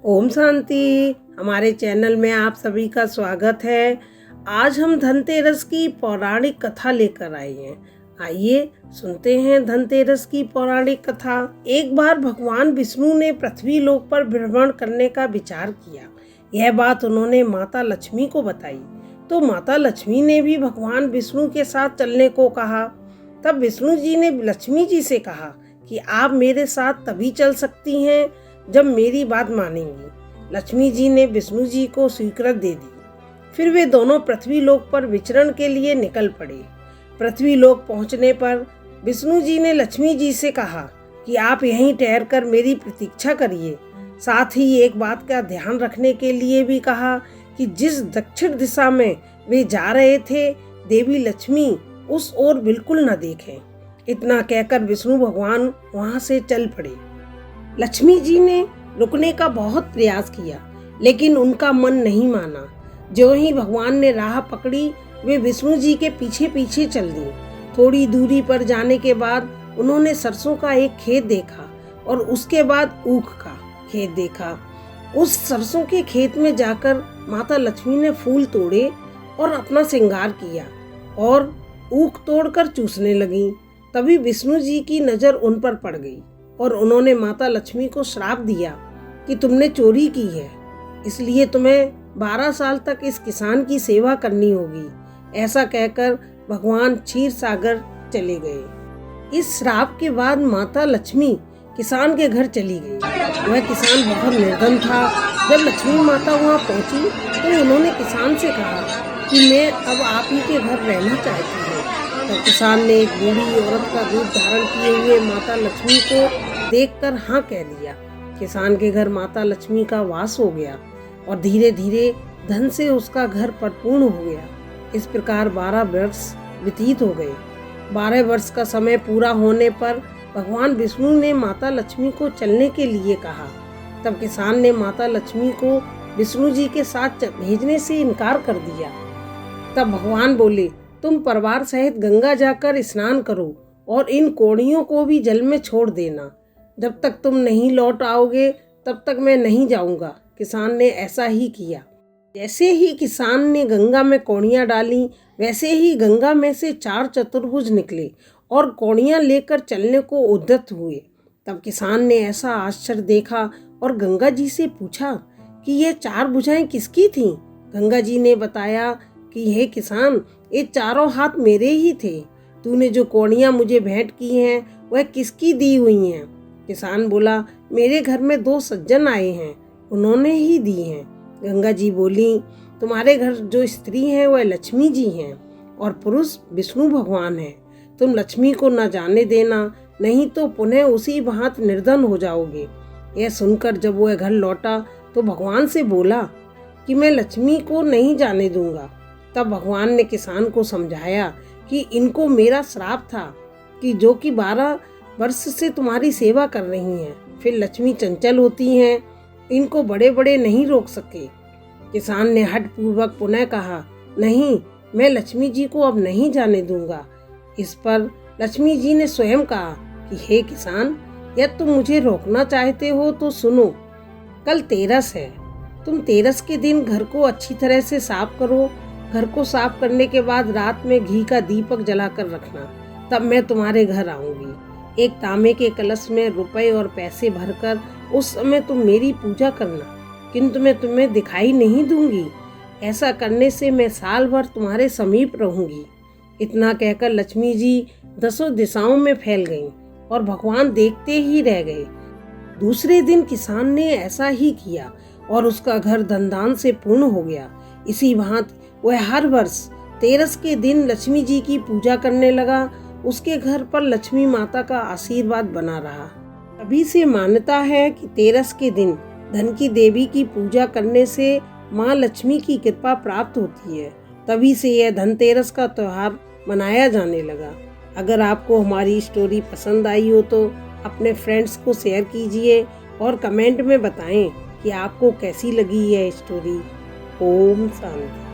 ओम शांति। हमारे चैनल में आप सभी का स्वागत है। आज हम धनतेरस की पौराणिक कथा लेकर आए हैं। आइए सुनते हैं धनतेरस की पौराणिक कथा। एक बार भगवान विष्णु ने पृथ्वी लोक पर भ्रमण करने का विचार किया। यह बात उन्होंने माता लक्ष्मी को बताई तो माता लक्ष्मी ने भी भगवान विष्णु के साथ चलने को कहा। तब विष्णु जी ने लक्ष्मी जी से कहा कि आप मेरे साथ तभी चल सकती हैं जब मेरी बात मानेंगी। लक्ष्मी जी ने विष्णु जी को स्वीकृति दे दी। फिर वे दोनों पृथ्वी लोक पर विचरण के लिए निकल पड़े। पृथ्वी लोक पहुंचने पर विष्णु जी ने लक्ष्मी जी से कहा कि आप यहीं ठहरकर मेरी प्रतीक्षा करिए। साथ ही एक बात का ध्यान रखने के लिए भी कहा कि जिस दक्षिण दिशा में वे जा रहे थे, देवी लक्ष्मी उस ओर बिल्कुल न देखें। इतना कहकर विष्णु भगवान वहां से चल पड़े। लक्ष्मी जी ने रुकने का बहुत प्रयास किया, लेकिन उनका मन नहीं माना। जो ही भगवान ने राह पकड़ी, वे विष्णु जी के पीछे पीछे चल दी। थोड़ी दूरी पर जाने के बाद उन्होंने सरसों का एक खेत देखा और उसके बाद ऊख का खेत देखा। उस सरसों के खेत में जाकर माता लक्ष्मी ने फूल तोड़े और अपना श्रृंगार किया और ऊख तोड़कर चूसने लगी। तभी विष्णु जी की नजर उन पर पड़ गई और उन्होंने माता लक्ष्मी को श्राप दिया कि तुमने चोरी की है, इसलिए तुम्हें 12 साल तक इस किसान की सेवा करनी होगी। ऐसा कहकर भगवान क्षीर सागर चले गए। इस श्राप के बाद माता लक्ष्मी किसान के घर चली गई। वह किसान बहुत निर्धन था। जब लक्ष्मी माता वहाँ पहुँची तो उन्होंने किसान से कहा कि मैं अब आप ही के घर रहना चाहती हूँ। तो किसान ने एक बूढ़ी औरत का रूप धारण किए हुए माता लक्ष्मी को देखकर हाँ कह दिया। किसान के घर माता लक्ष्मी का वास हो गया और धीरे धीरे धन से उसका घर परिपूर्ण हो गया। इस प्रकार 12 वर्ष व्यतीत हो गए। 12 वर्ष का समय पूरा होने पर भगवान विष्णु ने माता लक्ष्मी को चलने के लिए कहा। तब किसान ने माता लक्ष्मी को विष्णु जी के साथ भेजने से इनकार कर दिया। तब भगवान बोले, तुम परिवार सहित गंगा जाकर स्नान करो और इन कोड़ियों को भी जल में छोड़ देना। जब तक तुम नहीं लौट आओगे तब तक मैं नहीं जाऊंगा। किसान ने ऐसा ही किया। जैसे ही किसान ने गंगा में कौड़ियाँ डाली, वैसे ही गंगा में से 4 चतुर्भुज निकले और कौड़ियाँ लेकर चलने को उद्यत हुए। तब किसान ने ऐसा आश्चर्य देखा और गंगा जी से पूछा कि ये 4 भुजाएं किसकी थीं? गंगा जी ने बताया कि हे किसान, ये चारों हाथ मेरे ही थे। तूने जो कौड़ियाँ मुझे भेंट की हैं वह किसकी दी हुई हैं? किसान बोला, मेरे घर में 2 सज्जन आए हैं, उन्होंने ही दी हैं। गंगा जी बोली, तुम्हारे घर जो स्त्री हैं वह लक्ष्मी जी हैं और पुरुष विष्णु भगवान हैं। तुम लक्ष्मी को न जाने देना, नहीं तो पुनः उसी भांति निर्धन हो जाओगे। यह सुनकर जब वह घर लौटा तो भगवान से बोला कि मैं लक्ष्मी को नहीं जाने दूंगा। तब भगवान ने किसान को समझाया कि इनको मेरा श्राप था कि जो कि 12 वर्ष से तुम्हारी सेवा कर रही हैं। फिर लक्ष्मी चंचल होती हैं, इनको बड़े बड़े नहीं रोक सके। किसान ने हठ पूर्वक पुनः कहा, नहीं, मैं लक्ष्मी जी को अब नहीं जाने दूंगा। इस पर लक्ष्मी जी ने स्वयं कहा कि हे किसान, यदि तुम मुझे रोकना चाहते हो तो सुनो, कल तेरस है। तुम तेरस के दिन घर को अच्छी तरह से साफ करो। घर को साफ करने के बाद रात में घी का दीपक जलाकर रखना, तब मैं तुम्हारे घर आऊंगी। एक तांबे के कलश में रुपए और पैसे भरकर उस समय तुम मेरी पूजा करना, किंतु मैं तुम्हें दिखाई नहीं दूंगी। ऐसा करने से मैं साल भर तुम्हारे समीप रहूंगी। इतना कहकर लक्ष्मी जी 10 दिशाओं में फैल गईं और भगवान देखते ही रह गए। दूसरे दिन किसान ने ऐसा ही किया और उसका घर धनदान से पूर्ण हो गया। इसी भांति वह हर वर्ष तेरस के दिन लक्ष्मी जी की पूजा करने लगा। उसके घर पर लक्ष्मी माता का आशीर्वाद बना रहा। तभी से मान्यता है कि तेरस के दिन धन की देवी की पूजा करने से माँ लक्ष्मी की कृपा प्राप्त होती है। तभी से यह धनतेरस का त्योहार मनाया जाने लगा। अगर आपको हमारी स्टोरी पसंद आई हो तो अपने फ्रेंड्स को शेयर कीजिए और कमेंट में बताएं कि आपको कैसी लगी यह स्टोरी। ओम शांति।